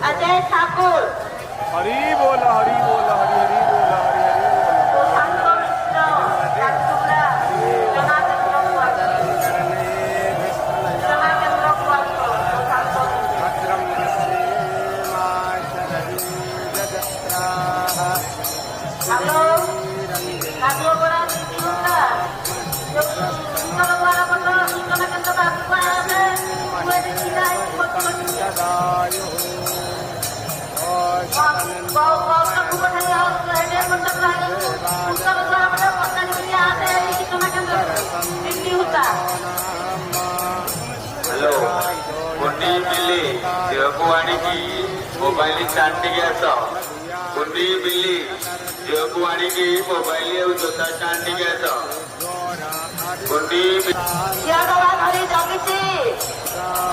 अजय ठाकुर, हरी बोला हरी बोला हरी हरी बोला हरी हरी बोला। सुशांत मिश्र, झारसुगुडा, जनाकेंद्र कुवाको, जनाकेंद्र कुवाको, सुशांत मिश्र। हेलो, कागोगोड़ा दिखुता, जो सुंदर वाला बंदा जनाकेंद्र बाबू आया है, वो देखिए बहुत हेलो गुंडी बिल्ली देहको आणिकी मोबाइल स्टार्ट आस गुंडी बिल्ली देहको आणिकी मोबाइल जोता स्टार्ट आस गुंडी जगिଛି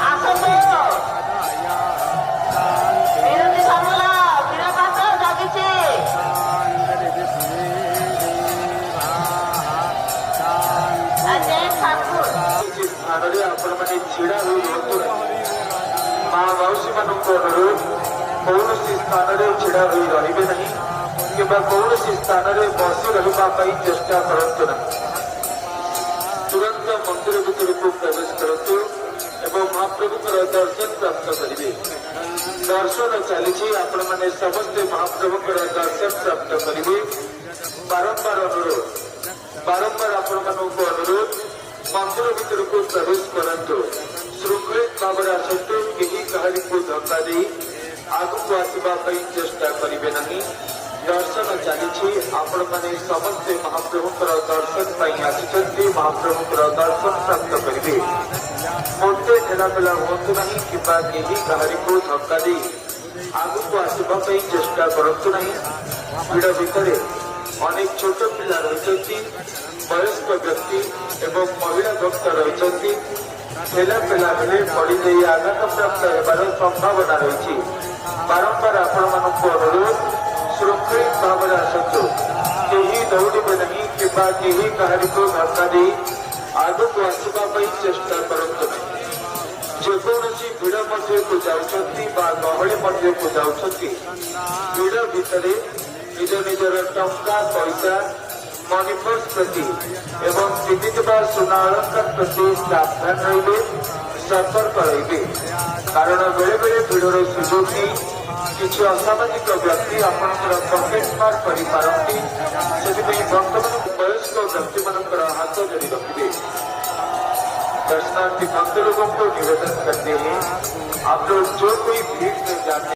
ଆସନ୍ତୁ ବିରତି ସାମଲା ବୀରପାତ ଜଗିଛି अजय ठाकुर स्थान में आपण मैंने छिड़ा हुई माँ मौसी मान अनुरोध कौन स्थान में छिड़ा हुई रे नहीं कि कौन स्थान में बसी रही चेष्टा करूँ ना तुरंत मंदिर भर को प्रवेश करूँ एवं महाप्रभु दर्शन प्राप्त करेंगे दर्शन चली आपण मैंने समस्ते महाप्रभु दर्शन प्राप्त करेंगे बारंबार अनुरोध बारंबार आपण मानक अनुरोध मंदिर भर को प्रवेश करूँ श्रृंखलित भाव आसतु कहीं कहानी को धक्का दे आगु को आसवाई चेष्टा करेंगे नहीं दर्शन चली आपण मैंने समस्ते महाप्रभु दर्शन आसी महाप्रभु दर्शन प्राप्त करेंगे मोटे ठेलापेला हूँ नहीं कि कहीं कहानी को धक्का दे आगु को आसवाई चेष्टा करूँ नहीं भिड़ भितर अनेक छोट पिला रही वयस्क व्यक्ति एवं महिला भक्त रही ठेला पेला बेले पड़ी जाई आघात प्राप्त होबार संभावना रही बारंबार आपण मानक अनुरोध श्रृंखलित भाव आसतु कहीं दौड़े नहीं कि कहीं कहानी को धक्का दे आगु को आसवाई चेष्टा करूँ जेकोसी भिड़ मध्य को जाऊँगी गहली मध्य को जाऊँगी भिड़ भितर निज निजर टंका पैसा मनीपर्स प्रति एवं पिंधिबा सुना अलंकार प्रति सावधान रहिबे सतर्क रहिबे कारण बेले बेले भिड़र सुजोग नहीं किसी असामाजिक व्यक्ति आपंकर पकेट मार कर बर्तमान वयस्क व्यक्ति मान हाथ जोड़ी रखिए दर्शनार्थी भक्त लोगों को निवेदन करते हैं आप लोग जो कोई भीड़ में जाते